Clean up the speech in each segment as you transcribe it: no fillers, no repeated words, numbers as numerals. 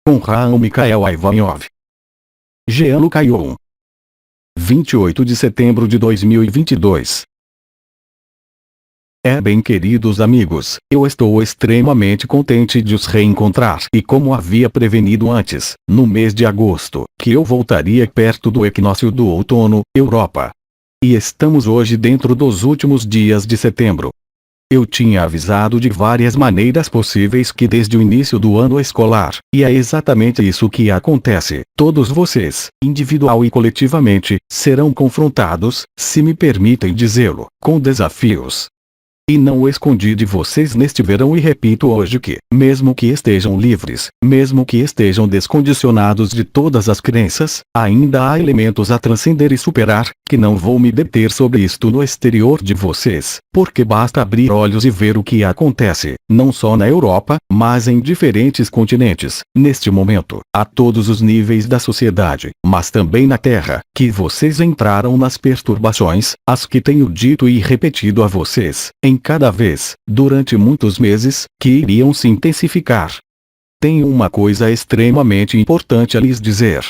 com Raul Mikhael Ivanov. Jean Lucayon. 28 de setembro de 2022. Bem, queridos amigos, eu estou extremamente contente de os reencontrar. E como havia prevenido antes, no mês de agosto, que eu voltaria perto do equinócio do outono, Europa. E estamos hoje dentro dos últimos dias de setembro. Eu tinha avisado de várias maneiras possíveis que desde o início do ano escolar, e é exatamente isso que acontece, todos vocês, individual e coletivamente, serão confrontados, se me permitem dizê-lo, com desafios. E não o escondi de vocês neste verão e repito hoje que, mesmo que estejam livres, mesmo que estejam descondicionados de todas as crenças, ainda há elementos a transcender e superar, que não vou me deter sobre isto no exterior de vocês, porque basta abrir olhos e ver o que acontece, não só na Europa, mas em diferentes continentes, neste momento, a todos os níveis da sociedade, mas também na Terra, que vocês entraram nas perturbações, as que tenho dito e repetido a vocês, em cada vez, durante muitos meses, que iriam se intensificar. Tenho uma coisa extremamente importante a lhes dizer.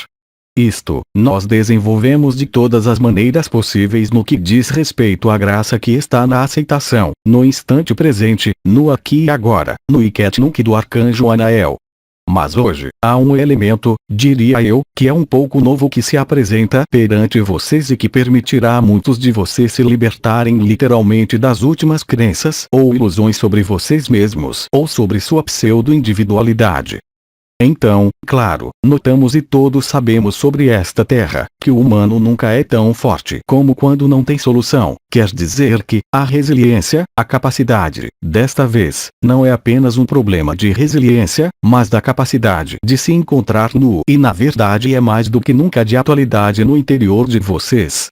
Isto, nós desenvolvemos de todas as maneiras possíveis no que diz respeito à graça que está na aceitação, no instante presente, no aqui e agora, no Iketnuk do Arcanjo Anael. Mas hoje, há um elemento, diria eu, que é um pouco novo que se apresenta perante vocês e que permitirá a muitos de vocês se libertarem literalmente das últimas crenças ou ilusões sobre vocês mesmos ou sobre sua pseudo-individualidade. Então, claro, notamos e todos sabemos sobre esta terra, que o humano nunca é tão forte como quando não tem solução, quer dizer que, a resiliência, a capacidade, desta vez, não é apenas um problema de resiliência, mas da capacidade de se encontrar nu e na verdade é mais do que nunca de atualidade no interior de vocês.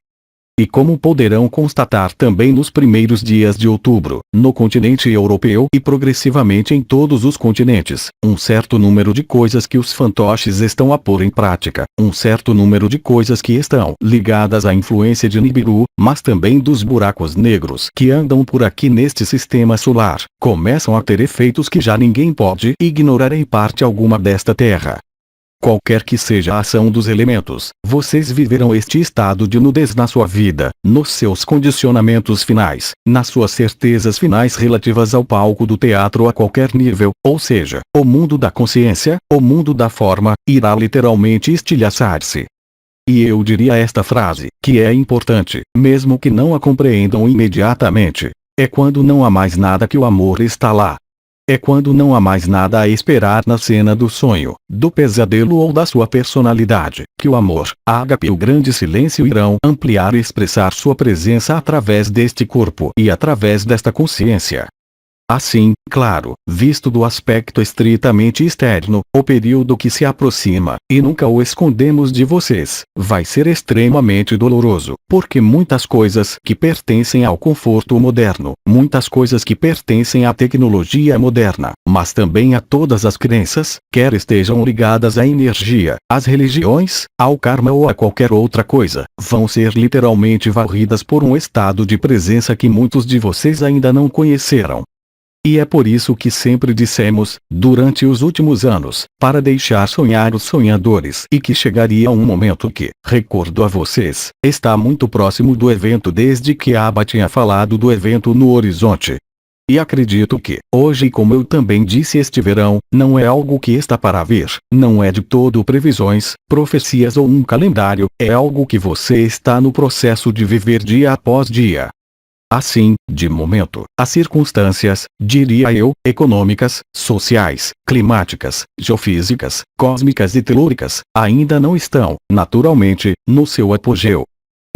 E como poderão constatar também nos primeiros dias de outubro, no continente europeu e progressivamente em todos os continentes, um certo número de coisas que os fantoches estão a pôr em prática, um certo número de coisas que estão ligadas à influência de Nibiru, mas também dos buracos negros que andam por aqui neste sistema solar, começam a ter efeitos que já ninguém pode ignorar em parte alguma desta Terra. Qualquer que seja a ação dos elementos, vocês viverão este estado de nudez na sua vida, nos seus condicionamentos finais, nas suas certezas finais relativas ao palco do teatro a qualquer nível, ou seja, o mundo da consciência, o mundo da forma, irá literalmente estilhaçar-se. E eu diria esta frase, que é importante, mesmo que não a compreendam imediatamente. É quando não há mais nada que o amor está lá. É quando não há mais nada a esperar na cena do sonho, do pesadelo ou da sua personalidade, que o amor, a ágape e o grande silêncio irão ampliar e expressar sua presença através deste corpo e através desta consciência. Assim, claro, visto do aspecto estritamente externo, o período que se aproxima, e nunca o escondemos de vocês, vai ser extremamente doloroso, porque muitas coisas que pertencem ao conforto moderno, muitas coisas que pertencem à tecnologia moderna, mas também a todas as crenças, quer estejam ligadas à energia, às religiões, ao karma ou a qualquer outra coisa, vão ser literalmente varridas por um estado de presença que muitos de vocês ainda não conheceram. E é por isso que sempre dissemos, durante os últimos anos, para deixar sonhar os sonhadores e que chegaria um momento que, recordo a vocês, está muito próximo do evento desde que Abba tinha falado do evento no horizonte. E acredito que, hoje como eu também disse este verão, não é algo que está para vir, não é de todo previsões, profecias ou um calendário, é algo que você está no processo de viver dia após dia. Assim, de momento, as circunstâncias, diria eu, econômicas, sociais, climáticas, geofísicas, cósmicas e telúricas, ainda não estão, naturalmente, no seu apogeu.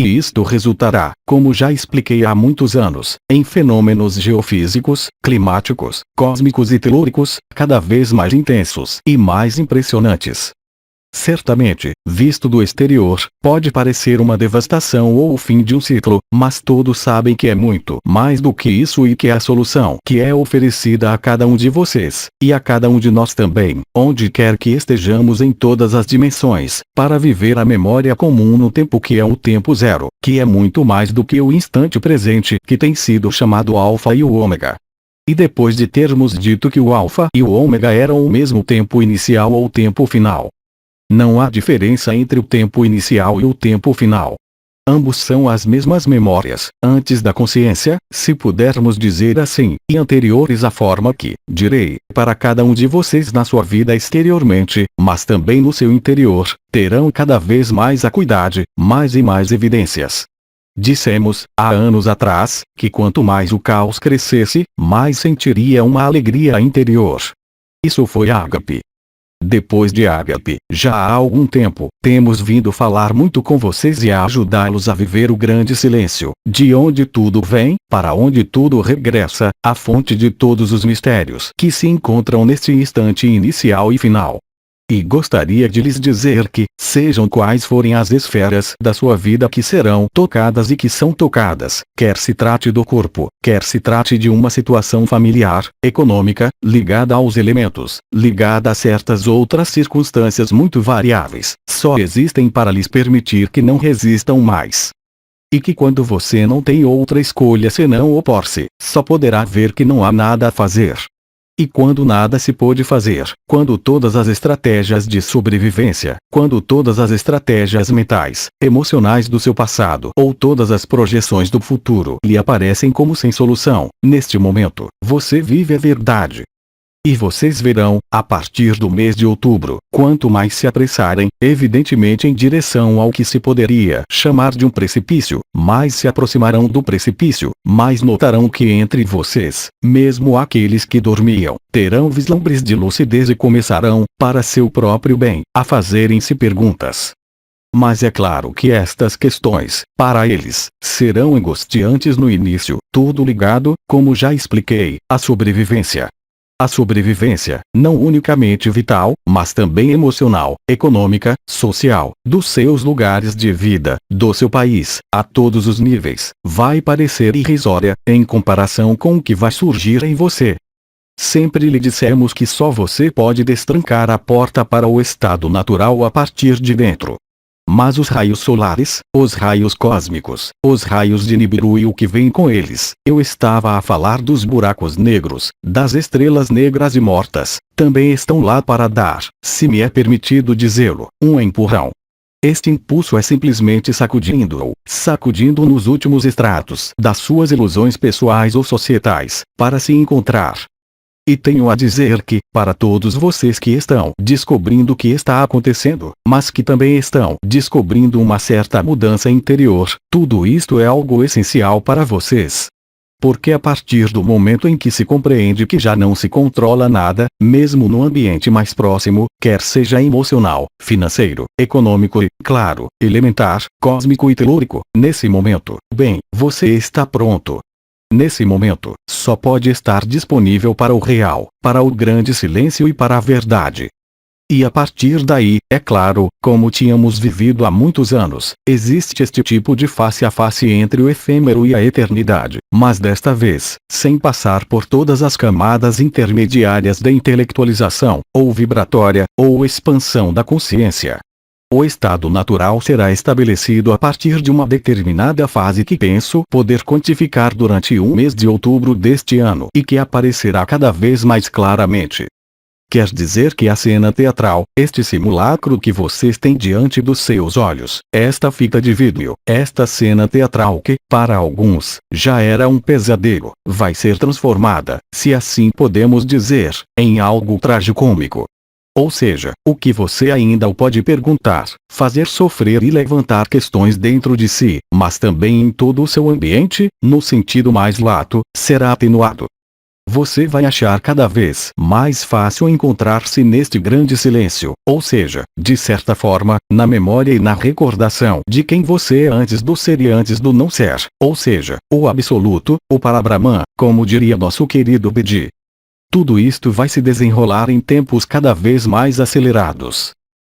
E isto resultará, como já expliquei há muitos anos, em fenômenos geofísicos, climáticos, cósmicos e telúricos, cada vez mais intensos e mais impressionantes. Certamente, visto do exterior, pode parecer uma devastação ou o fim de um ciclo, mas todos sabem que é muito mais do que isso e que é a solução que é oferecida a cada um de vocês, e a cada um de nós também, onde quer que estejamos em todas as dimensões, para viver a memória comum no tempo que é o tempo zero, que é muito mais do que o instante presente, que tem sido chamado Alfa e o Ômega. E depois de termos dito que o alfa e o ômega eram o mesmo tempo inicial ou tempo final. Não há diferença entre o tempo inicial e o tempo final. Ambos são as mesmas memórias, antes da consciência, se pudermos dizer assim, e anteriores à forma que, direi, para cada um de vocês na sua vida exteriormente, mas também no seu interior, terão cada vez mais acuidade, mais e mais evidências. Dissemos, há anos atrás, que quanto mais o caos crescesse, mais sentiria uma alegria interior. Isso foi ágape. Depois de ágape, já há algum tempo, temos vindo falar muito com vocês e a ajudá-los a viver o grande silêncio, de onde tudo vem, para onde tudo regressa, a fonte de todos os mistérios que se encontram neste instante inicial e final. E gostaria de lhes dizer que, sejam quais forem as esferas da sua vida que serão tocadas e que são tocadas, quer se trate do corpo, quer se trate de uma situação familiar, econômica, ligada aos elementos, ligada a certas outras circunstâncias muito variáveis, só existem para lhes permitir que não resistam mais. E que quando você não tem outra escolha senão opor-se, só poderá ver que não há nada a fazer. E quando nada se pôde fazer, quando todas as estratégias de sobrevivência, quando todas as estratégias mentais, emocionais do seu passado ou todas as projeções do futuro lhe aparecem como sem solução, neste momento, você vive a verdade. E vocês verão, a partir do mês de outubro, quanto mais se apressarem, evidentemente em direção ao que se poderia chamar de um precipício, mais se aproximarão do precipício, mais notarão que entre vocês, mesmo aqueles que dormiam, terão vislumbres de lucidez e começarão, para seu próprio bem, a fazerem-se perguntas. Mas é claro que estas questões, para eles, serão angustiantes no início, tudo ligado, como já expliquei, à sobrevivência. A sobrevivência, não unicamente vital, mas também emocional, econômica, social, dos seus lugares de vida, do seu país, a todos os níveis, vai parecer irrisória, em comparação com o que vai surgir em você. Sempre lhe dissemos que só você pode destrancar a porta para o estado natural a partir de dentro. Mas os raios solares, os raios cósmicos, os raios de Nibiru e o que vem com eles, eu estava a falar dos buracos negros, das estrelas negras e mortas, também estão lá para dar, se me é permitido dizê-lo, um empurrão. Este impulso é simplesmente sacudindo nos últimos estratos das suas ilusões pessoais ou societais, para se encontrar. E tenho a dizer que, para todos vocês que estão descobrindo o que está acontecendo, mas que também estão descobrindo uma certa mudança interior, tudo isto é algo essencial para vocês. Porque a partir do momento em que se compreende que já não se controla nada, mesmo no ambiente mais próximo, quer seja emocional, financeiro, econômico e, claro, elementar, cósmico e telúrico, nesse momento, bem, você está pronto. Nesse momento, só pode estar disponível para o real, para o grande silêncio e para a verdade. E a partir daí, é claro, como tínhamos vivido há muitos anos, existe este tipo de face a face entre o efêmero e a eternidade, mas desta vez, sem passar por todas as camadas intermediárias da intelectualização, ou vibratória, ou expansão da consciência. O estado natural será estabelecido a partir de uma determinada fase que penso poder quantificar durante o mês de outubro deste ano e que aparecerá cada vez mais claramente. Quer dizer que a cena teatral, este simulacro que vocês têm diante dos seus olhos, esta fita de vídeo, esta cena teatral que, para alguns, já era um pesadelo, vai ser transformada, se assim podemos dizer, em algo tragicômico. Ou seja, o que você ainda o pode perguntar, fazer sofrer e levantar questões dentro de si, mas também em todo o seu ambiente, no sentido mais lato, será atenuado. Você vai achar cada vez mais fácil encontrar-se neste grande silêncio, ou seja, de certa forma, na memória e na recordação de quem você é antes do ser e antes do não ser, ou seja, o absoluto, o Parabrahman, como diria nosso querido Bedi. Tudo isto vai se desenrolar em tempos cada vez mais acelerados.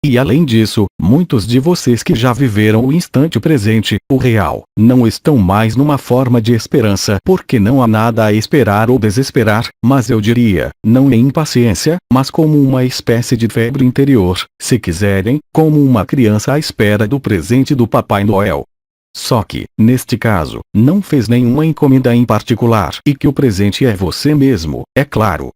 E além disso, muitos de vocês que já viveram o instante presente, o real, não estão mais numa forma de esperança porque não há nada a esperar ou desesperar, mas eu diria, não em impaciência, mas como uma espécie de febre interior, se quiserem, como uma criança à espera do presente do Papai Noel. Só que, neste caso, não fez nenhuma encomenda em particular e que o presente é você mesmo, é claro.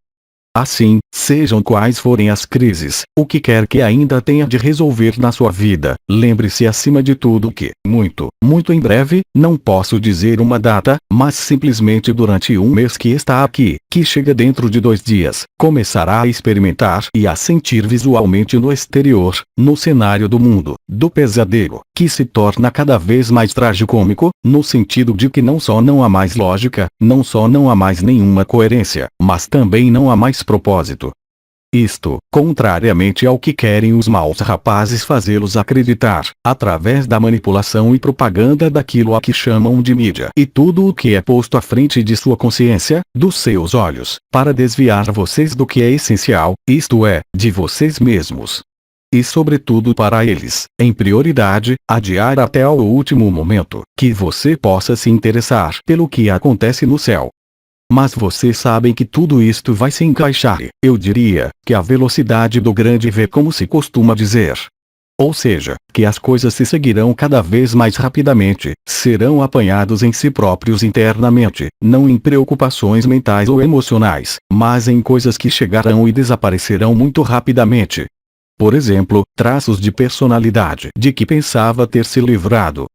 Assim, sejam quais forem as crises, o que quer que ainda tenha de resolver na sua vida, lembre-se acima de tudo que, muito, muito em breve, não posso dizer uma data, mas simplesmente durante um mês que está aqui, que chega dentro de 2 dias, começará a experimentar e a sentir visualmente no exterior, no cenário do mundo, do pesadelo, que se torna cada vez mais tragicômico, no sentido de que não só não há mais lógica, não só não há mais nenhuma coerência, mas também não há mais propósito. Isto, contrariamente ao que querem os maus rapazes fazê-los acreditar, através da manipulação e propaganda daquilo a que chamam de mídia e tudo o que é posto à frente de sua consciência, dos seus olhos, para desviar vocês do que é essencial, isto é, de vocês mesmos. E sobretudo para eles, em prioridade, adiar até ao último momento, que você possa se interessar pelo que acontece no céu. Mas vocês sabem que tudo isto vai se encaixar, eu diria, que a velocidade do grande V, como se costuma dizer. Ou seja, que as coisas se seguirão cada vez mais rapidamente, serão apanhados em si próprios internamente, não em preocupações mentais ou emocionais, mas em coisas que chegarão e desaparecerão muito rapidamente. Por exemplo, traços de personalidade de que pensava ter se livrado.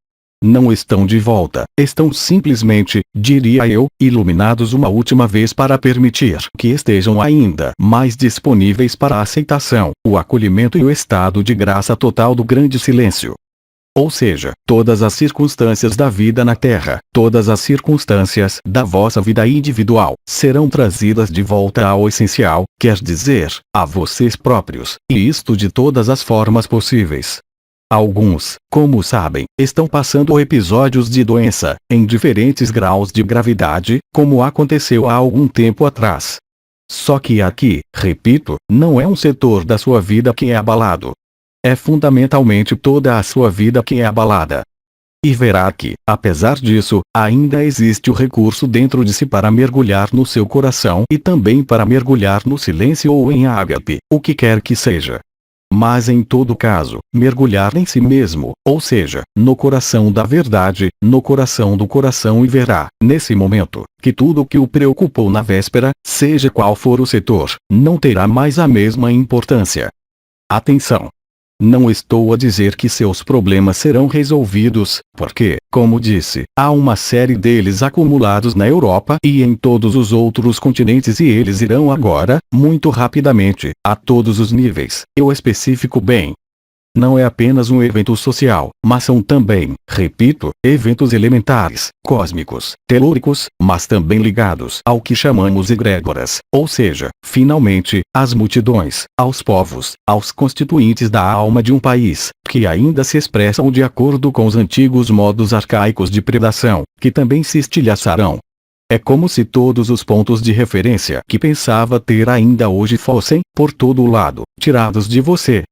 Não estão de volta, estão simplesmente, diria eu, iluminados uma última vez para permitir que estejam ainda mais disponíveis para a aceitação, o acolhimento e o estado de graça total do grande silêncio. Ou seja, todas as circunstâncias da vida na Terra, todas as circunstâncias da vossa vida individual, serão trazidas de volta ao essencial, quer dizer, a vocês próprios, e isto de todas as formas possíveis. Alguns, como sabem, estão passando episódios de doença, em diferentes graus de gravidade, como aconteceu há algum tempo atrás. Só que aqui, repito, não é um setor da sua vida que é abalado. É fundamentalmente toda a sua vida que é abalada. E verá que, apesar disso, ainda existe o recurso dentro de si para mergulhar no seu coração e também para mergulhar no silêncio ou em ágape, o que quer que seja. Mas em todo caso, mergulhar em si mesmo, ou seja, no coração da verdade, no coração do coração, e verá, nesse momento, que tudo o que o preocupou na véspera, seja qual for o setor, não terá mais a mesma importância. Atenção! Não estou a dizer que seus problemas serão resolvidos, porque, como disse, há uma série deles acumulados na Europa e em todos os outros continentes, e eles irão agora, muito rapidamente, a todos os níveis. Eu especifico bem. Não é apenas um evento social, mas são também, repito, eventos elementares, cósmicos, telúricos, mas também ligados ao que chamamos egrégoras, ou seja, finalmente, às multidões, aos povos, aos constituintes da alma de um país, que ainda se expressam de acordo com os antigos modos arcaicos de predação, que também se estilhaçarão. É como se todos os pontos de referência que pensava ter ainda hoje fossem, por todo o lado, tirados de você.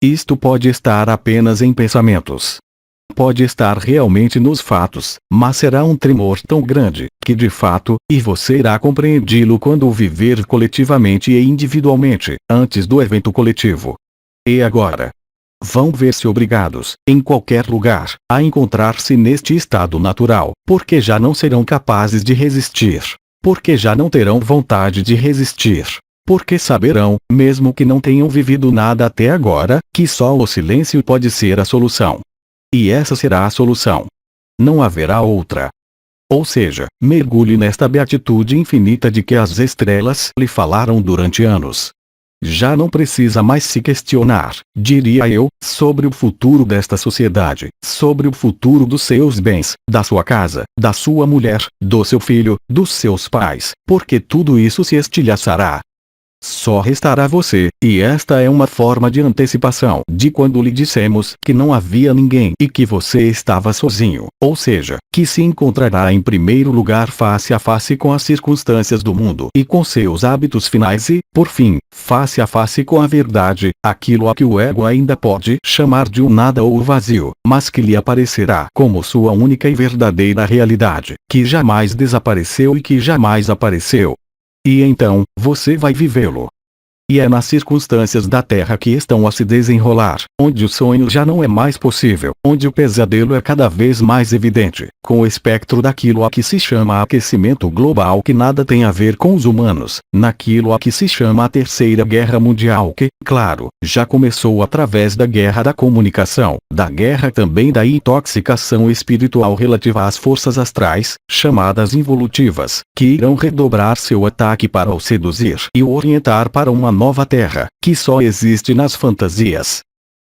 Isto pode estar apenas em pensamentos. Pode estar realmente nos fatos, mas será um tremor tão grande, que de fato, e você irá compreendi-lo quando o viver coletivamente e individualmente, antes do evento coletivo. E agora? Vão ver-se obrigados, em qualquer lugar, a encontrar-se neste estado natural, porque já não serão capazes de resistir. Porque já não terão vontade de resistir. Porque saberão, mesmo que não tenham vivido nada até agora, que só o silêncio pode ser a solução. E essa será a solução. Não haverá outra. Ou seja, mergulhe nesta beatitude infinita de que as estrelas lhe falaram durante anos. Já não precisa mais se questionar, diria eu, sobre o futuro desta sociedade, sobre o futuro dos seus bens, da sua casa, da sua mulher, do seu filho, dos seus pais, porque tudo isso se estilhaçará. Só restará você, e esta é uma forma de antecipação de quando lhe dissemos que não havia ninguém e que você estava sozinho, ou seja, que se encontrará em primeiro lugar face a face com as circunstâncias do mundo e com seus hábitos finais e, por fim, face a face com a verdade, aquilo a que o ego ainda pode chamar de um nada ou vazio, mas que lhe aparecerá como sua única e verdadeira realidade, que jamais desapareceu e que jamais apareceu. E então, você vai vivê-lo. E é nas circunstâncias da Terra que estão a se desenrolar, onde o sonho já não é mais possível, onde o pesadelo é cada vez mais evidente, com o espectro daquilo a que se chama aquecimento global que nada tem a ver com os humanos, naquilo a que se chama a Terceira Guerra Mundial que, claro, já começou através da guerra da comunicação, da guerra também da intoxicação espiritual relativa às forças astrais, chamadas involutivas, que irão redobrar seu ataque para o seduzir e o orientar para uma nova terra, que só existe nas fantasias.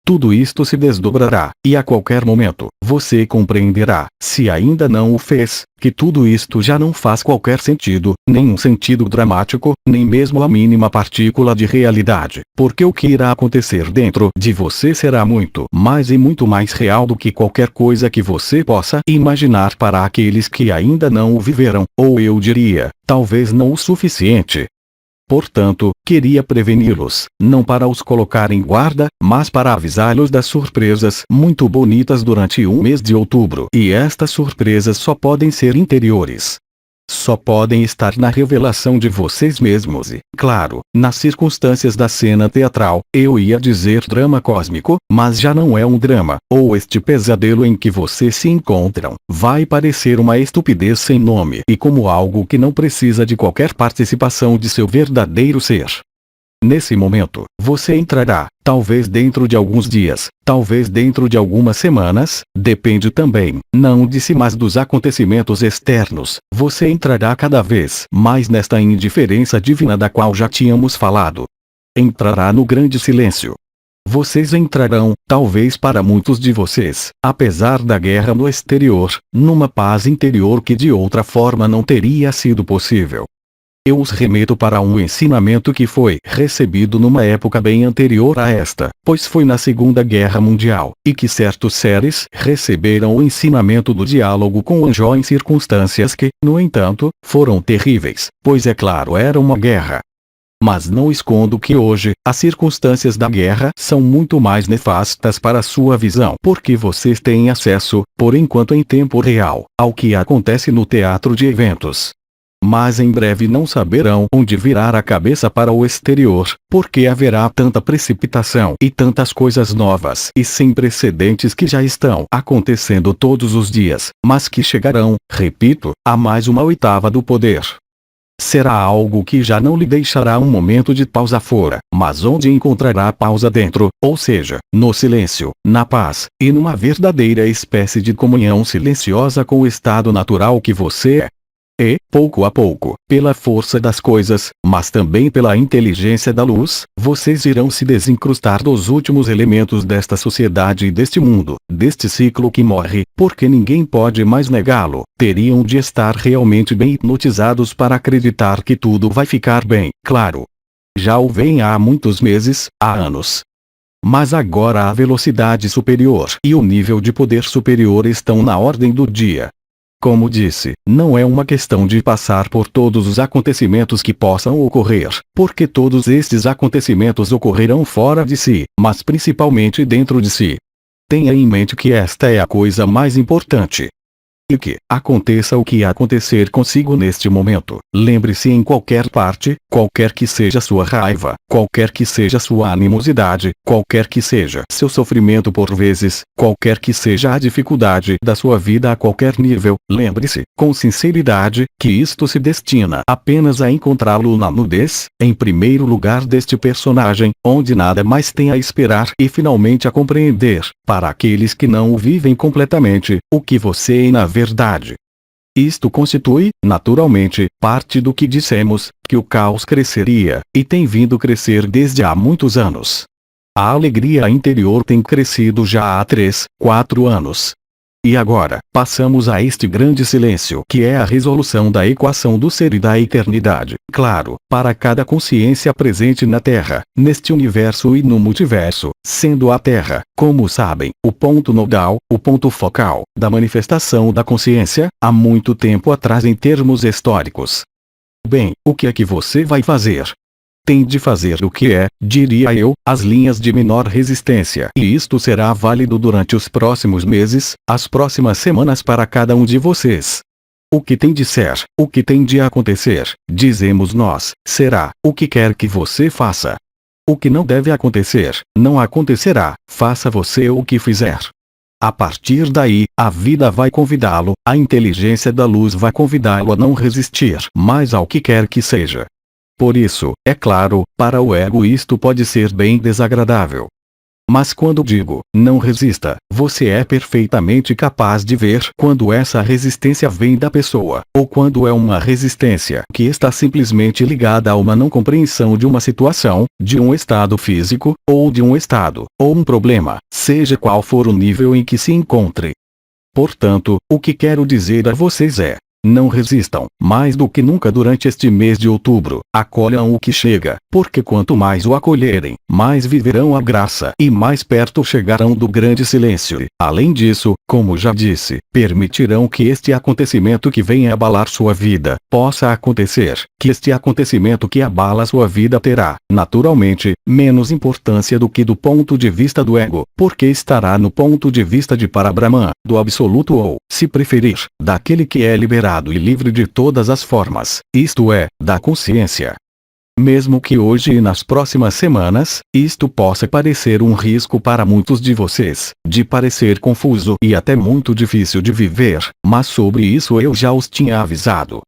Tudo isto se desdobrará, e a qualquer momento, você compreenderá, se ainda não o fez, que tudo isto já não faz qualquer sentido, nenhum sentido dramático, nem mesmo a mínima partícula de realidade, porque o que irá acontecer dentro de você será muito mais e muito mais real do que qualquer coisa que você possa imaginar para aqueles que ainda não o viveram, ou eu diria, talvez não o suficiente. Portanto, queria preveni-los, não para os colocar em guarda, mas para avisá-los das surpresas muito bonitas durante o mês de outubro. E estas surpresas só podem ser interiores. Só podem estar na revelação de vocês mesmos e, claro, nas circunstâncias da cena teatral. Eu ia dizer drama cósmico, mas já não é um drama, ou este pesadelo em que vocês se encontram, vai parecer uma estupidez sem nome e como algo que não precisa de qualquer participação de seu verdadeiro ser. Nesse momento, você entrará, talvez dentro de alguns dias, talvez dentro de algumas semanas, depende também, não de si mas dos acontecimentos externos, você entrará cada vez mais nesta indiferença divina da qual já tínhamos falado. Entrará no grande silêncio. Vocês entrarão, talvez para muitos de vocês, apesar da guerra no exterior, numa paz interior que de outra forma não teria sido possível. Eu os remeto para um ensinamento que foi recebido numa época bem anterior a esta, pois foi na Segunda Guerra Mundial, e que certos seres receberam o ensinamento do diálogo com o anjo em circunstâncias que, no entanto, foram terríveis, pois é claro era uma guerra. Mas não escondo que hoje, as circunstâncias da guerra são muito mais nefastas para sua visão porque vocês têm acesso, por enquanto em tempo real, ao que acontece no teatro de eventos. Mas em breve não saberão onde virar a cabeça para o exterior, porque haverá tanta precipitação e tantas coisas novas e sem precedentes que já estão acontecendo todos os dias, mas que chegarão, repito, a mais uma oitava do poder. Será algo que já não lhe deixará um momento de pausa fora, mas onde encontrará pausa dentro, ou seja, no silêncio, na paz, e numa verdadeira espécie de comunhão silenciosa com o estado natural que você é. E, pouco a pouco, pela força das coisas, mas também pela inteligência da luz, vocês irão se desincrustar dos últimos elementos desta sociedade e deste mundo, deste ciclo que morre, porque ninguém pode mais negá-lo. Teriam de estar realmente bem hipnotizados para acreditar que tudo vai ficar bem, claro. Já o veem há muitos meses, há anos. Mas agora a velocidade superior e o nível de poder superior estão na ordem do dia. Como disse, não é uma questão de passar por todos os acontecimentos que possam ocorrer, porque todos estes acontecimentos ocorrerão fora de si, mas principalmente dentro de si. Tenha em mente que esta é a coisa mais importante. E que, aconteça o que acontecer consigo neste momento, lembre-se em qualquer parte, qualquer que seja sua raiva, qualquer que seja sua animosidade, qualquer que seja seu sofrimento por vezes, qualquer que seja a dificuldade da sua vida a qualquer nível, lembre-se, com sinceridade, que isto se destina apenas a encontrá-lo na nudez, em primeiro lugar deste personagem, onde nada mais tem a esperar e finalmente a compreender, para aqueles que não o vivem completamente, o que você é na verdade. Isto constitui, naturalmente, parte do que dissemos, que o caos cresceria, e tem vindo crescer desde há muitos anos. A alegria interior tem crescido já há 3, 4 anos. E agora, passamos a este grande silêncio que é a resolução da equação do ser e da eternidade, claro, para cada consciência presente na Terra, neste universo e no multiverso, sendo a Terra, como sabem, o ponto nodal, o ponto focal, da manifestação da consciência, há muito tempo atrás em termos históricos. Bem, o que é que você vai fazer? Tem de fazer o que é, diria eu, as linhas de menor resistência. E isto será válido durante os próximos meses, as próximas semanas para cada um de vocês. O que tem de ser, o que tem de acontecer, dizemos nós, será, o que quer que você faça, O que não deve acontecer, não acontecerá, faça você o que fizer. A partir daí, a vida vai convidá-lo, a inteligência da luz vai convidá-lo a não resistir mais ao que quer que seja. Por isso, é claro, para o ego isto pode ser bem desagradável. Mas quando digo, não resista, você é perfeitamente capaz de ver quando essa resistência vem da pessoa, ou quando é uma resistência que está simplesmente ligada a uma não compreensão de uma situação, de um estado físico, ou de um estado, ou um problema, seja qual for o nível em que se encontre. Portanto, o que quero dizer a vocês é: não resistam, mais do que nunca durante este mês de outubro, acolham o que chega, porque quanto mais o acolherem, mais viverão a graça e mais perto chegarão do grande silêncio. Além disso, como já disse, permitirão que este acontecimento que venha abalar sua vida, possa acontecer, que este acontecimento que abala sua vida terá, naturalmente, menos importância do que do ponto de vista do ego, porque estará no ponto de vista de Parabrahman, do absoluto ou, se preferir, daquele que é liberado e livre de todas as formas, isto é, da consciência. Mesmo que hoje e nas próximas semanas, isto possa parecer um risco para muitos de vocês, de parecer confuso e até muito difícil de viver, mas sobre isso eu já os tinha avisado.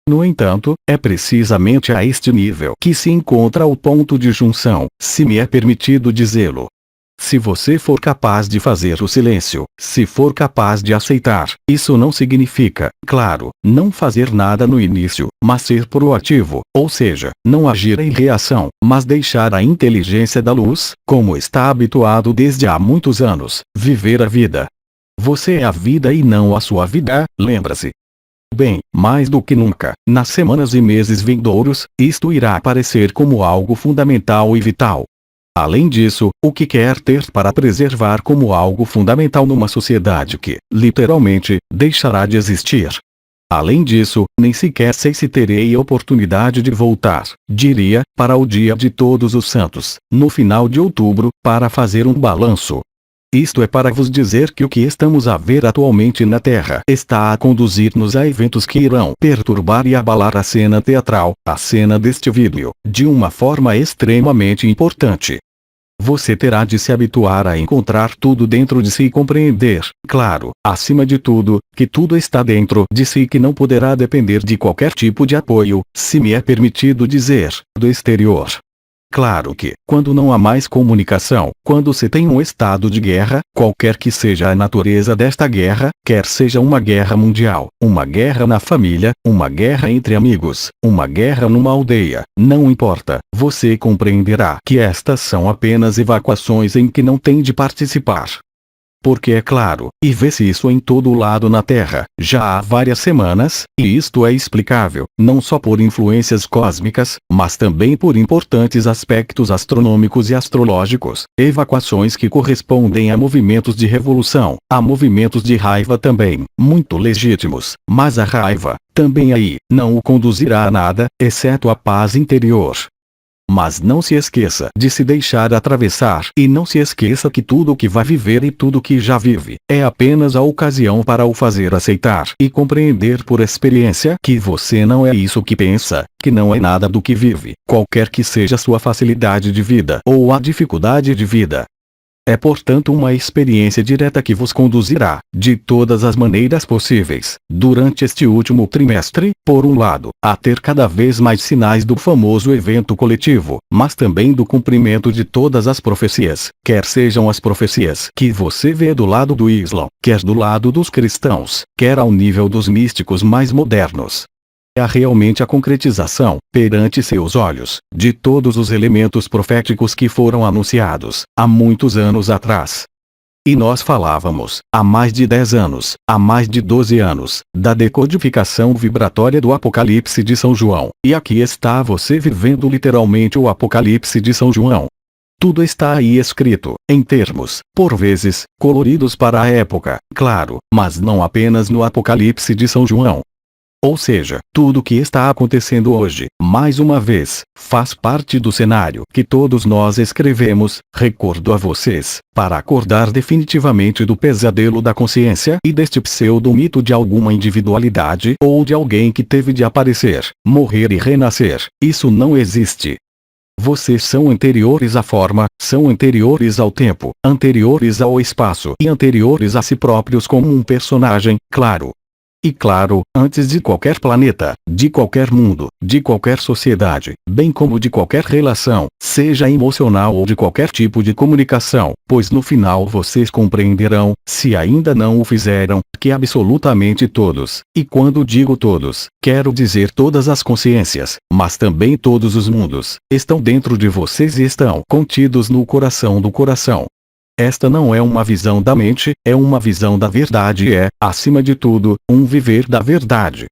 No entanto, é precisamente a este nível que se encontra o ponto de junção, se me é permitido dizê-lo. Se você for capaz de fazer o silêncio, se for capaz de aceitar, isso não significa, claro, não fazer nada no início, mas ser proativo, ou seja, não agir em reação, mas deixar a inteligência da luz, como está habituado desde há muitos anos, viver a vida. Você é a vida e não a sua vida, lembra-se. Bem, mais do que nunca, nas semanas e meses vindouros, isto irá aparecer como algo fundamental e vital. Além disso, o que quer ter para preservar como algo fundamental numa sociedade que, literalmente, deixará de existir. Além disso, nem sequer sei se terei oportunidade de voltar, diria, para o Dia de Todos os Santos, no final de outubro, para fazer um balanço. Isto é para vos dizer que o que estamos a ver atualmente na Terra está a conduzir-nos a eventos que irão perturbar e abalar a cena teatral, a cena deste vídeo, de uma forma extremamente importante. Você terá de se habituar a encontrar tudo dentro de si e compreender, claro, acima de tudo, que tudo está dentro de si e que não poderá depender de qualquer tipo de apoio, se me é permitido dizer, do exterior. Claro que, quando não há mais comunicação, quando se tem um estado de guerra, qualquer que seja a natureza desta guerra, quer seja uma guerra mundial, uma guerra na família, uma guerra entre amigos, uma guerra numa aldeia, não importa, você compreenderá que estas são apenas evacuações em que não tem de participar. Porque é claro, e vê-se isso em todo o lado na Terra, já há várias semanas, e isto é explicável, não só por influências cósmicas, mas também por importantes aspectos astronômicos e astrológicos, evacuações que correspondem a movimentos de revolução, a movimentos de raiva também, muito legítimos, mas a raiva, também aí, não o conduzirá a nada, exceto a paz interior. Mas não se esqueça de se deixar atravessar e não se esqueça que tudo o que vai viver e tudo o que já vive, é apenas a ocasião para o fazer aceitar e compreender por experiência que você não é isso que pensa, que não é nada do que vive, qualquer que seja sua facilidade de vida ou a dificuldade de vida. É portanto uma experiência direta que vos conduzirá, de todas as maneiras possíveis, durante este último trimestre, por um lado, a ter cada vez mais sinais do famoso evento coletivo, mas também do cumprimento de todas as profecias, quer sejam as profecias que você vê do lado do Islã, quer do lado dos cristãos, quer ao nível dos místicos mais modernos. É realmente a concretização, perante seus olhos, de todos os elementos proféticos que foram anunciados, há muitos anos atrás. E nós falávamos, há mais de 10 anos, há mais de 12 anos, da decodificação vibratória do Apocalipse de São João, e aqui está você vivendo literalmente o Apocalipse de São João. Tudo está aí escrito, em termos, por vezes, coloridos para a época, claro, mas não apenas no Apocalipse de São João. Ou seja, tudo o que está acontecendo hoje, mais uma vez, faz parte do cenário que todos nós escrevemos, recordo a vocês, para acordar definitivamente do pesadelo da consciência e deste pseudo-mito de alguma individualidade ou de alguém que teve de aparecer, morrer e renascer. Isso não existe. Vocês são anteriores à forma, são anteriores ao tempo, anteriores ao espaço e anteriores a si próprios como um personagem, claro. E claro, antes de qualquer planeta, de qualquer mundo, de qualquer sociedade, bem como de qualquer relação, seja emocional ou de qualquer tipo de comunicação, pois no final vocês compreenderão, se ainda não o fizeram, que absolutamente todos, e quando digo todos, quero dizer todas as consciências, mas também todos os mundos, estão dentro de vocês e estão contidos no coração do coração. Esta não é uma visão da mente, é uma visão da verdade e é, acima de tudo, um viver da verdade.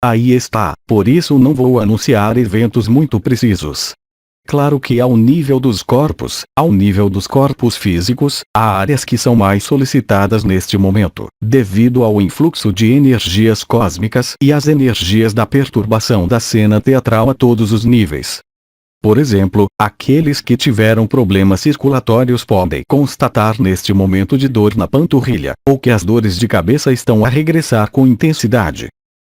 Aí está, por isso não vou anunciar eventos muito precisos. Claro que ao nível dos corpos físicos, há áreas que são mais solicitadas neste momento, devido ao influxo de energias cósmicas e às energias da perturbação da cena teatral a todos os níveis. Por exemplo, aqueles que tiveram problemas circulatórios podem constatar neste momento de dor na panturrilha, ou que as dores de cabeça estão a regressar com intensidade.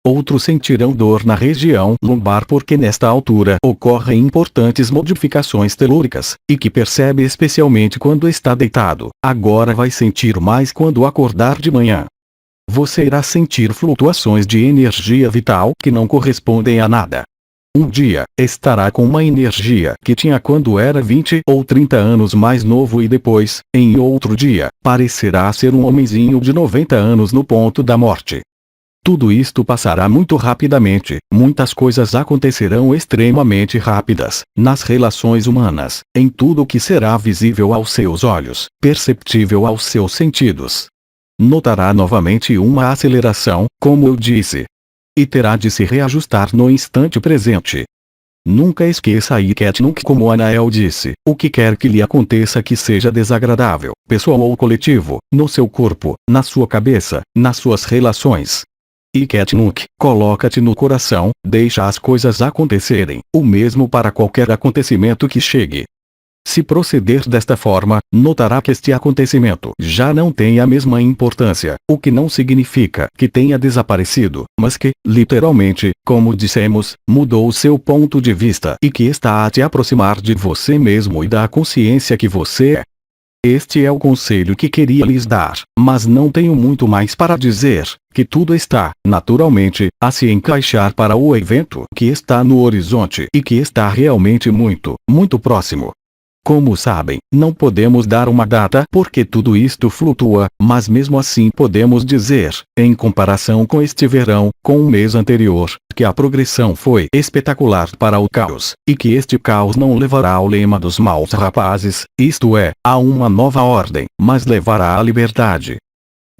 Outros sentirão dor na região lombar porque nesta altura ocorrem importantes modificações telúricas, e que percebe especialmente quando está deitado, agora vai sentir mais quando acordar de manhã. Você irá sentir flutuações de energia vital que não correspondem a nada. Um dia, estará com uma energia que tinha quando era 20 ou 30 anos mais novo e depois, em outro dia, parecerá ser um homenzinho de 90 anos no ponto da morte. Tudo isto passará muito rapidamente, muitas coisas acontecerão extremamente rápidas, nas relações humanas, em tudo que será visível aos seus olhos, perceptível aos seus sentidos. Notará novamente uma aceleração, como eu disse. E terá de se reajustar no instante presente. Nunca esqueça aí Ketnuk, como Anael disse, o que quer que lhe aconteça que seja desagradável, pessoal ou coletivo, no seu corpo, na sua cabeça, nas suas relações. E Ketnuk, coloca-te no coração, deixa as coisas acontecerem, o mesmo para qualquer acontecimento que chegue. Se proceder desta forma, notará que este acontecimento já não tem a mesma importância, o que não significa que tenha desaparecido, mas que, literalmente, como dissemos, mudou o seu ponto de vista e que está a te aproximar de você mesmo e da consciência que você é. Este é o conselho que queria lhes dar, mas não tenho muito mais para dizer, que tudo está, naturalmente, a se encaixar para o evento que está no horizonte e que está realmente muito, muito próximo. Como sabem, não podemos dar uma data porque tudo isto flutua, mas mesmo assim podemos dizer, em comparação com este verão, com o mês anterior, que a progressão foi espetacular para o caos, e que este caos não levará ao lema dos maus rapazes, isto é, a uma nova ordem, mas levará à liberdade.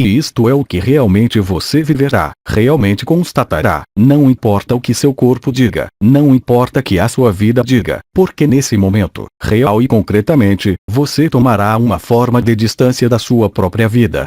E isto é o que realmente você viverá, realmente constatará, não importa o que seu corpo diga, não importa que a sua vida diga, porque nesse momento, real e concretamente, você tomará uma forma de distância da sua própria vida.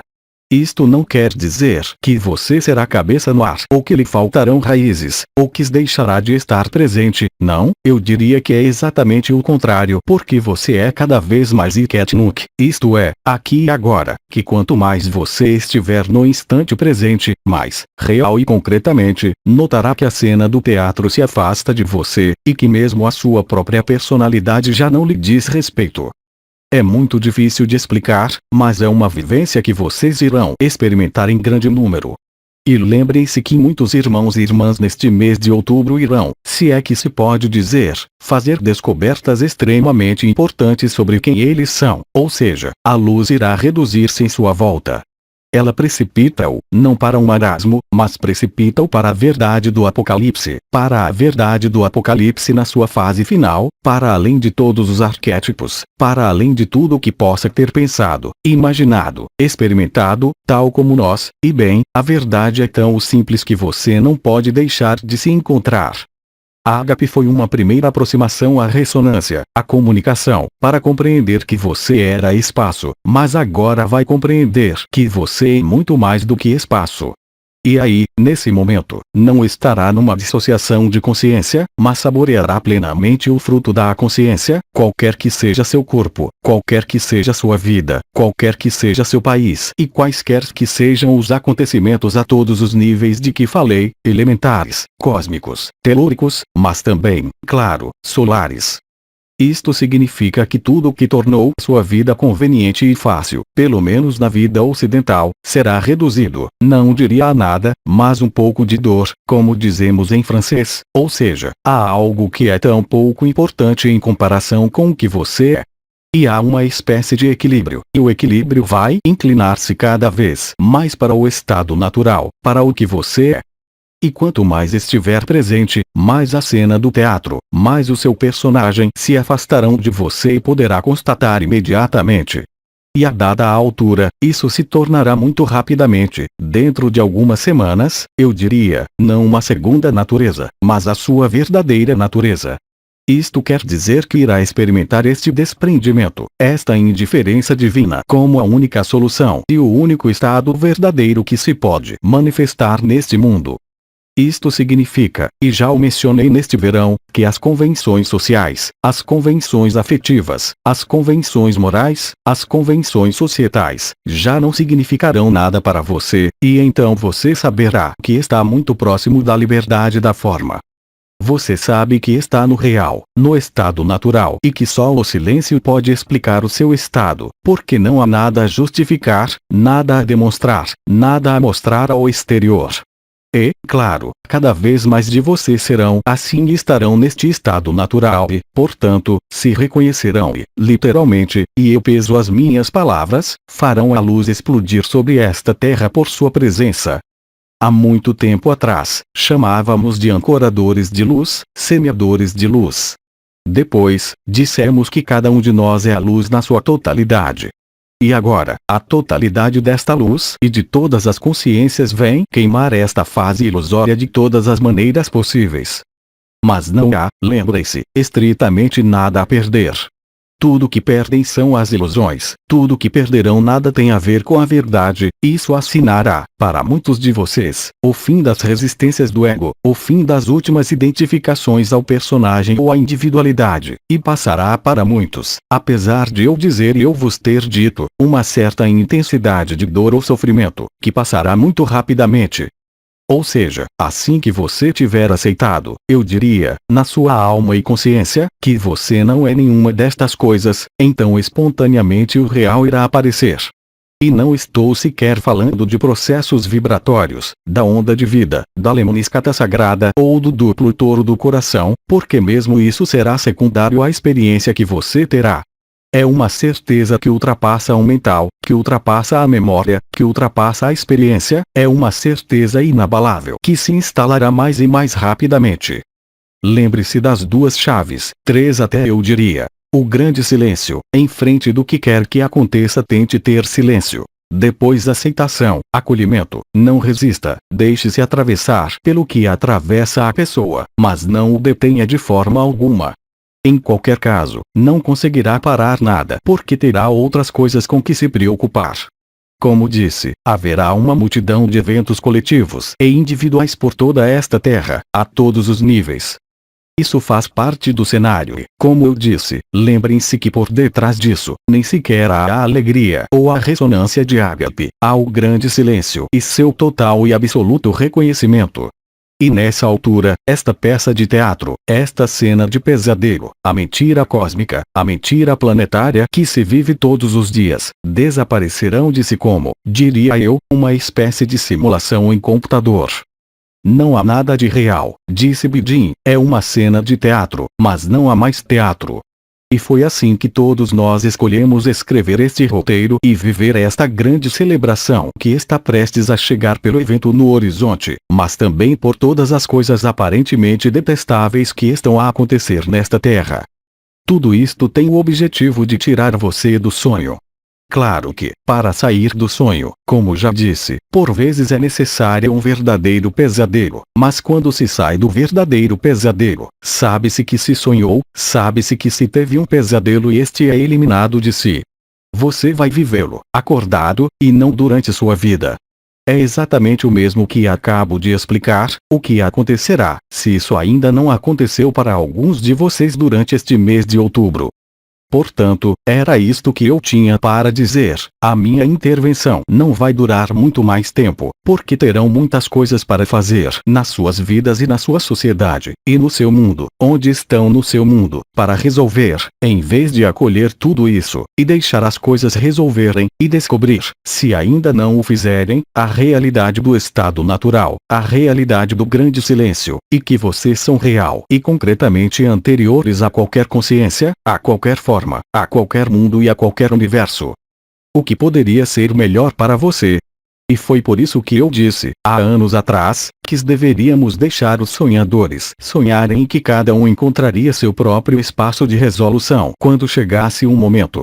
Isto não quer dizer que você será cabeça no ar, ou que lhe faltarão raízes, ou que deixará de estar presente, não, eu diria que é exatamente o contrário, porque você é cada vez mais Iketnuk, isto é, aqui e agora, que quanto mais você estiver no instante presente, mais, real e concretamente, notará que a cena do teatro se afasta de você, e que mesmo a sua própria personalidade já não lhe diz respeito. É muito difícil de explicar, mas é uma vivência que vocês irão experimentar em grande número. E lembrem-se que muitos irmãos e irmãs neste mês de outubro irão, se é que se pode dizer, fazer descobertas extremamente importantes sobre quem eles são, ou seja, a luz irá reduzir-se em sua volta. Ela precipita-o, não para um marasmo, mas precipita-o para a verdade do Apocalipse, para a verdade do Apocalipse na sua fase final, para além de todos os arquétipos, para além de tudo o que possa ter pensado, imaginado, experimentado, tal como nós, e bem, a verdade é tão simples que você não pode deixar de se encontrar. A ágape foi uma primeira aproximação à ressonância, à comunicação, para compreender que você era espaço, mas agora vai compreender que você é muito mais do que espaço. E aí, nesse momento, não estará numa dissociação de consciência, mas saboreará plenamente o fruto da consciência, qualquer que seja seu corpo, qualquer que seja sua vida, qualquer que seja seu país e quaisquer que sejam os acontecimentos a todos os níveis de que falei, elementares, cósmicos, telúricos, mas também, claro, solares. Isto significa que tudo o que tornou sua vida conveniente e fácil, pelo menos na vida ocidental, será reduzido, não diria a nada, mas um pouco de dor, como dizemos em francês, ou seja, há algo que é tão pouco importante em comparação com o que você é. E há uma espécie de equilíbrio, e o equilíbrio vai inclinar-se cada vez mais para o estado natural, para o que você é. E quanto mais estiver presente, mais a cena do teatro, mais o seu personagem se afastarão de você e poderá constatar imediatamente. E a dada altura, isso se tornará muito rapidamente, dentro de algumas semanas, eu diria, não uma segunda natureza, mas a sua verdadeira natureza. Isto quer dizer que irá experimentar este desprendimento, esta indiferença divina como a única solução e o único estado verdadeiro que se pode manifestar neste mundo. Isto significa, e já o mencionei neste verão, que as convenções sociais, as convenções afetivas, as convenções morais, as convenções societais, já não significarão nada para você, e então você saberá que está muito próximo da liberdade da forma. Você sabe que está no real, no estado natural e que só o silêncio pode explicar o seu estado, porque não há nada a justificar, nada a demonstrar, nada a mostrar ao exterior. E, claro, cada vez mais de vocês serão assim e estarão neste estado natural e, portanto, se reconhecerão e, literalmente, e eu peso as minhas palavras, farão a luz explodir sobre esta terra por sua presença. Há muito tempo atrás, chamávamos de ancoradores de luz, semeadores de luz. Depois, dissemos que cada um de nós é a luz na sua totalidade. E agora, a totalidade desta luz e de todas as consciências vem queimar esta fase ilusória de todas as maneiras possíveis. Mas não há, lembre-se, estritamente nada a perder. Tudo que perdem são as ilusões, tudo que perderão nada tem a ver com a verdade, isso assinará, para muitos de vocês, o fim das resistências do ego, o fim das últimas identificações ao personagem ou à individualidade, e passará para muitos, apesar de eu dizer e eu vos ter dito, uma certa intensidade de dor ou sofrimento, que passará muito rapidamente. Ou seja, assim que você tiver aceitado, eu diria, na sua alma e consciência, que você não é nenhuma destas coisas, então espontaneamente o real irá aparecer. E não estou sequer falando de processos vibratórios, da onda de vida, da lemniscata sagrada ou do duplo touro do coração, porque mesmo isso será secundário à experiência que você terá. É uma certeza que ultrapassa o mental, que ultrapassa a memória, que ultrapassa a experiência, é uma certeza inabalável que se instalará mais e mais rapidamente. Lembre-se das duas chaves, três até eu diria. O grande silêncio, em frente do que quer que aconteça tente ter silêncio. Depois aceitação, acolhimento, não resista, deixe-se atravessar pelo que atravessa a pessoa, mas não o detenha de forma alguma. Em qualquer caso, não conseguirá parar nada porque terá outras coisas com que se preocupar. Como disse, haverá uma multidão de eventos coletivos e individuais por toda esta terra, a todos os níveis. Isso faz parte do cenário e, como eu disse, lembrem-se que por detrás disso, nem sequer há a alegria ou a ressonância de ágape, há o grande silêncio e seu total e absoluto reconhecimento. E nessa altura, esta peça de teatro, esta cena de pesadelo, a mentira cósmica, a mentira planetária que se vive todos os dias, desaparecerão de si como, diria eu, uma espécie de simulação em computador. Não há nada de real, disse Bidin, é uma cena de teatro, mas não há mais teatro. E foi assim que todos nós escolhemos escrever este roteiro e viver esta grande celebração que está prestes a chegar pelo evento no horizonte, mas também por todas as coisas aparentemente detestáveis que estão a acontecer nesta terra. Tudo isto tem o objetivo de tirar você do sonho. Claro que, para sair do sonho, como já disse, por vezes é necessário um verdadeiro pesadelo, mas quando se sai do verdadeiro pesadelo, sabe-se que se sonhou, sabe-se que se teve um pesadelo e este é eliminado de si. Você vai vivê-lo, acordado, e não durante sua vida. É exatamente o mesmo que acabo de explicar, o que acontecerá, se isso ainda não aconteceu para alguns de vocês durante este mês de outubro. Portanto, era isto que eu tinha para dizer. A minha intervenção não vai durar muito mais tempo, porque terão muitas coisas para fazer nas suas vidas e na sua sociedade, e no seu mundo, onde estão no seu mundo, para resolver, em vez de acolher tudo isso, e deixar as coisas resolverem, e descobrir, se ainda não o fizerem, a realidade do estado natural, a realidade do grande silêncio, e que vocês são real e concretamente anteriores a qualquer consciência, a qualquer forma, a qualquer mundo e a qualquer universo. O que poderia ser melhor para você? E foi por isso que eu disse, há anos atrás, que deveríamos deixar os sonhadores sonharem e que cada um encontraria seu próprio espaço de resolução quando chegasse um momento.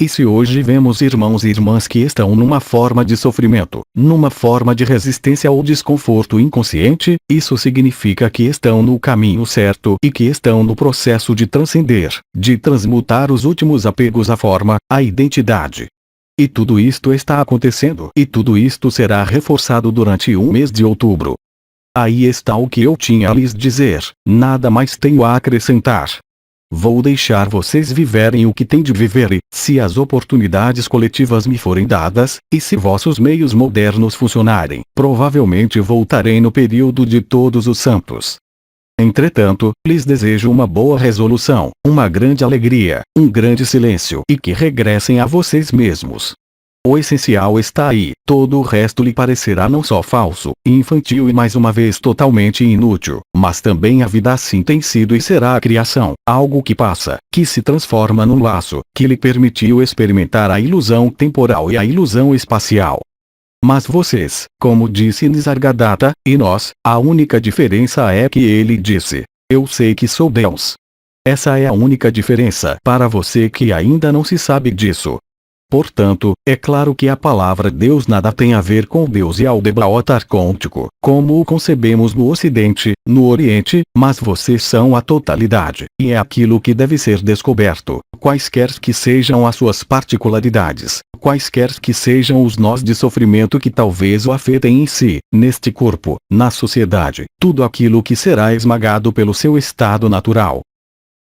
E se hoje vemos irmãos e irmãs que estão numa forma de sofrimento, numa forma de resistência ou desconforto inconsciente, isso significa que estão no caminho certo e que estão no processo de transcender, de transmutar os últimos apegos à forma, à identidade. E tudo isto está acontecendo e tudo isto será reforçado durante o mês de outubro. Aí está o que eu tinha a lhes dizer, nada mais tenho a acrescentar. Vou deixar vocês viverem o que têm de viver e, se as oportunidades coletivas me forem dadas, e se vossos meios modernos funcionarem, provavelmente voltarei no período de Todos os Santos. Entretanto, lhes desejo uma boa resolução, uma grande alegria, um grande silêncio e que regressem a vocês mesmos. O essencial está aí, todo o resto lhe parecerá não só falso, infantil e mais uma vez totalmente inútil, mas também a vida assim tem sido e será a criação, algo que passa, que se transforma num laço, que lhe permitiu experimentar a ilusão temporal e a ilusão espacial. Mas vocês, como disse Nisargadatta, e nós, a única diferença é que ele disse, eu sei que sou Deus. Essa é a única diferença para você que ainda não se sabe disso. Portanto, é claro que a palavra Deus nada tem a ver com Deus e Aldebaotar quântico, como o concebemos no Ocidente, no Oriente, mas vocês são a totalidade, e é aquilo que deve ser descoberto, quaisquer que sejam as suas particularidades, quaisquer que sejam os nós de sofrimento que talvez o afetem em si, neste corpo, na sociedade, tudo aquilo que será esmagado pelo seu estado natural.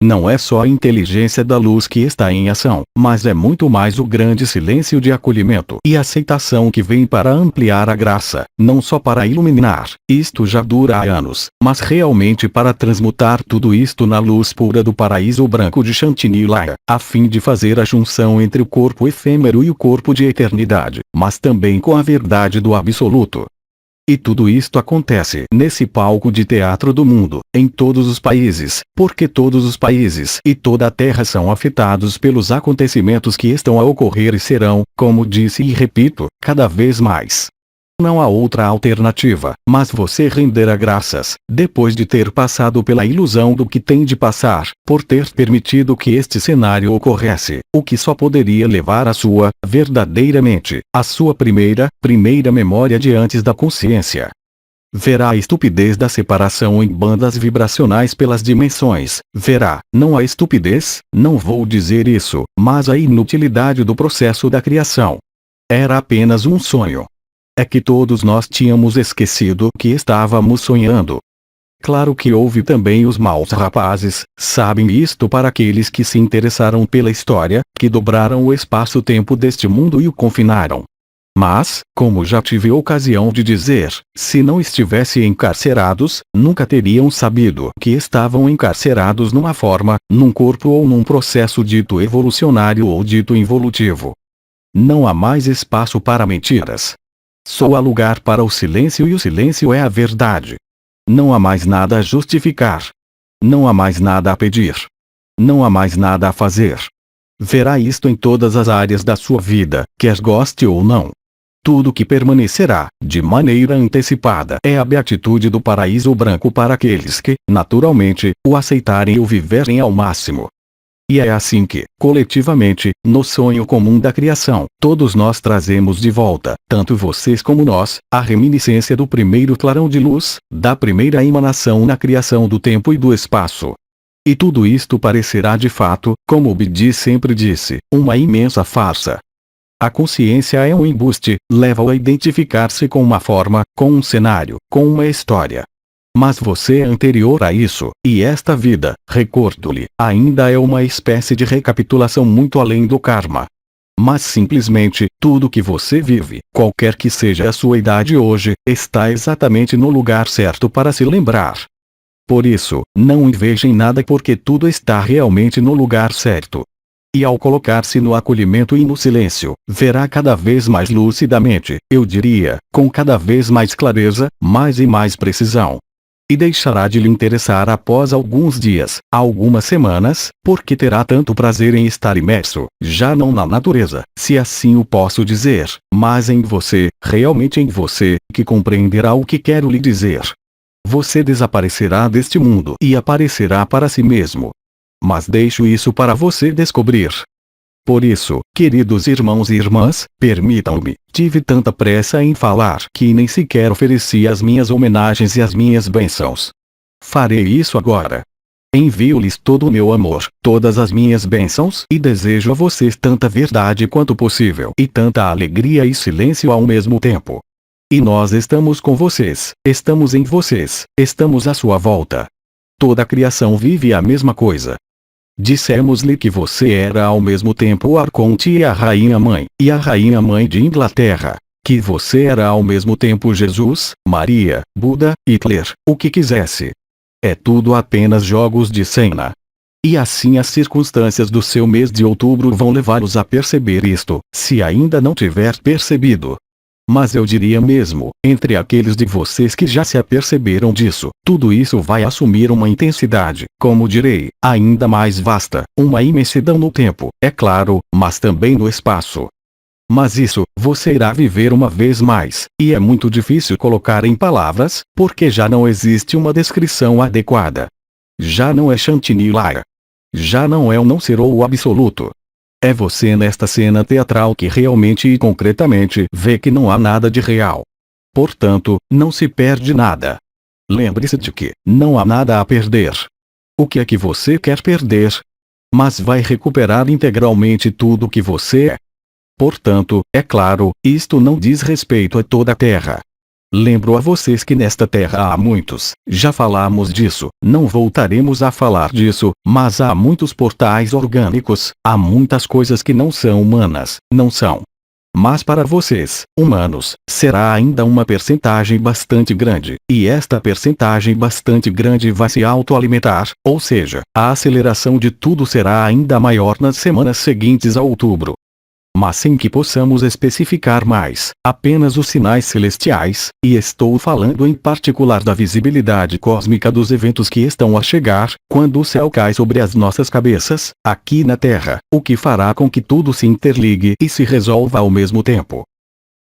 Não é só a inteligência da luz que está em ação, mas é muito mais o grande silêncio de acolhimento e aceitação que vem para ampliar a graça, não só para iluminar, isto já dura há anos, mas realmente para transmutar tudo isto na luz pura do paraíso branco de Chantilly-Laya, a fim de fazer a junção entre o corpo efêmero e o corpo de eternidade, mas também com a verdade do absoluto. E tudo isto acontece nesse palco de teatro do mundo, em todos os países, porque todos os países e toda a Terra são afetados pelos acontecimentos que estão a ocorrer e serão, como disse e repito, cada vez mais. Não há outra alternativa, mas você render graças, depois de ter passado pela ilusão do que tem de passar, por ter permitido que este cenário ocorresse, o que só poderia levar a sua, verdadeiramente, a sua primeira memória de antes da consciência. Verá a estupidez da separação em bandas vibracionais pelas dimensões, verá, não a estupidez, não vou dizer isso, mas a inutilidade do processo da criação. Era apenas um sonho. É que todos nós tínhamos esquecido que estávamos sonhando. Claro que houve também os maus rapazes, sabem isto para aqueles que se interessaram pela história, que dobraram o espaço-tempo deste mundo e o confinaram. Mas, como já tive ocasião de dizer, se não estivessem encarcerados, nunca teriam sabido que estavam encarcerados numa forma, num corpo ou num processo dito evolucionário ou dito involutivo. Não há mais espaço para mentiras. Só há lugar para o silêncio e o silêncio é a verdade. Não há mais nada a justificar. Não há mais nada a pedir. Não há mais nada a fazer. Verá isto em todas as áreas da sua vida, quer goste ou não. Tudo que permanecerá, de maneira antecipada, é a beatitude do paraíso branco para aqueles que, naturalmente, o aceitarem e o viverem ao máximo. E é assim que, coletivamente, no sonho comum da criação, todos nós trazemos de volta, tanto vocês como nós, a reminiscência do primeiro clarão de luz, da primeira emanação na criação do tempo e do espaço. E tudo isto parecerá de fato, como o Bidi sempre disse, uma imensa farsa. A consciência é um embuste, leva-o a identificar-se com uma forma, com um cenário, com uma história. Mas você é anterior a isso, e esta vida, recordo-lhe, ainda é uma espécie de recapitulação muito além do karma. Mas simplesmente, tudo que você vive, qualquer que seja a sua idade hoje, está exatamente no lugar certo para se lembrar. Por isso, não invejem nada porque tudo está realmente no lugar certo. E ao colocar-se no acolhimento e no silêncio, verá cada vez mais lucidamente, eu diria, com cada vez mais clareza, mais e mais precisão. E deixará de lhe interessar após alguns dias, algumas semanas, porque terá tanto prazer em estar imerso, já não na natureza, se assim o posso dizer, mas em você, realmente em você, que compreenderá o que quero lhe dizer. Você desaparecerá deste mundo e aparecerá para si mesmo. Mas deixo isso para você descobrir. Por isso, queridos irmãos e irmãs, permitam-me, tive tanta pressa em falar que nem sequer ofereci as minhas homenagens e as minhas bênçãos. Farei isso agora. Envio-lhes todo o meu amor, todas as minhas bênçãos e desejo a vocês tanta verdade quanto possível e tanta alegria e silêncio ao mesmo tempo. E nós estamos com vocês, estamos em vocês, estamos à sua volta. Toda a criação vive a mesma coisa. Dissemos-lhe que você era ao mesmo tempo o arconte e a rainha-mãe, e a rainha-mãe de Inglaterra. Que você era ao mesmo tempo Jesus, Maria, Buda, Hitler, o que quisesse. É tudo apenas jogos de cena. E assim as circunstâncias do seu mês de outubro vão levá-los a perceber isto, se ainda não tiver percebido. Mas eu diria mesmo, entre aqueles de vocês que já se aperceberam disso, tudo isso vai assumir uma intensidade, como direi, ainda mais vasta, uma imensidão no tempo, é claro, mas também no espaço. Mas isso, você irá viver uma vez mais, e é muito difícil colocar em palavras, porque já não existe uma descrição adequada. Já não é Chantilly-Laia. Já não é o não ser ou o absoluto. É você nesta cena teatral que realmente e concretamente vê que não há nada de real. Portanto, não se perde nada. Lembre-se de que não há nada a perder. O que é que você quer perder? Mas vai recuperar integralmente tudo o que você é. Portanto, é claro, isto não diz respeito a toda a Terra. Lembro a vocês que nesta Terra há muitos, já falamos disso, não voltaremos a falar disso, mas há muitos portais orgânicos, há muitas coisas que não são humanas, não são. Mas para vocês, humanos, será ainda uma percentagem bastante grande, e esta percentagem bastante grande vai se autoalimentar, ou seja, a aceleração de tudo será ainda maior nas semanas seguintes a outubro. Mas sem que possamos especificar mais, apenas os sinais celestiais, e estou falando em particular da visibilidade cósmica dos eventos que estão a chegar, quando o céu cai sobre as nossas cabeças, aqui na Terra, o que fará com que tudo se interligue e se resolva ao mesmo tempo.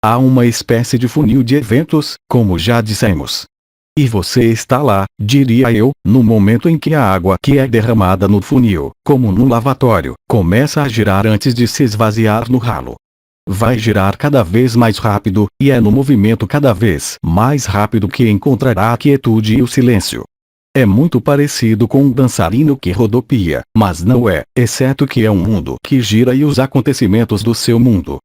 Há uma espécie de funil de eventos, como já dissemos. E você está lá, diria eu, no momento em que a água que é derramada no funil, como num lavatório, começa a girar antes de se esvaziar no ralo. Vai girar cada vez mais rápido, e é no movimento cada vez mais rápido que encontrará a quietude e o silêncio. É muito parecido com um dançarino que rodopia, mas não é, exceto que é um mundo que gira e os acontecimentos do seu mundo.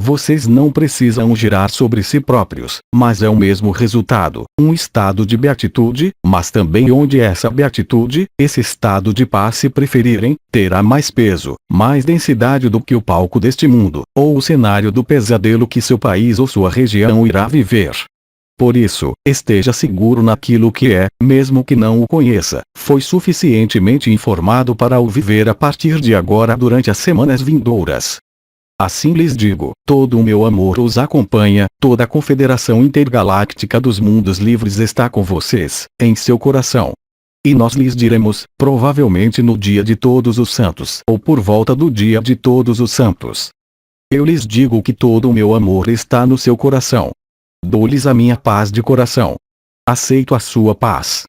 Vocês não precisam girar sobre si próprios, mas é o mesmo resultado, um estado de beatitude, mas também onde essa beatitude, esse estado de paz se preferirem, terá mais peso, mais densidade do que o palco deste mundo, ou o cenário do pesadelo que seu país ou sua região irá viver. Por isso, esteja seguro naquilo que é, mesmo que não o conheça, foi suficientemente informado para o viver a partir de agora durante as semanas vindouras. Assim lhes digo, todo o meu amor os acompanha, toda a Confederação Intergaláctica dos Mundos Livres está com vocês, em seu coração. E nós lhes diremos, provavelmente no dia de Todos os Santos, ou por volta do dia de Todos os Santos. Eu lhes digo que todo o meu amor está no seu coração. Dou-lhes a minha paz de coração. Aceito a sua paz.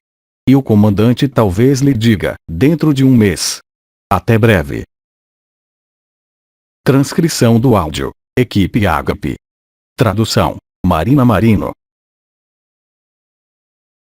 E o comandante talvez lhe diga, dentro de um mês. Até breve. Transcrição do áudio. Equipe Ágape. Tradução: Marina Marino.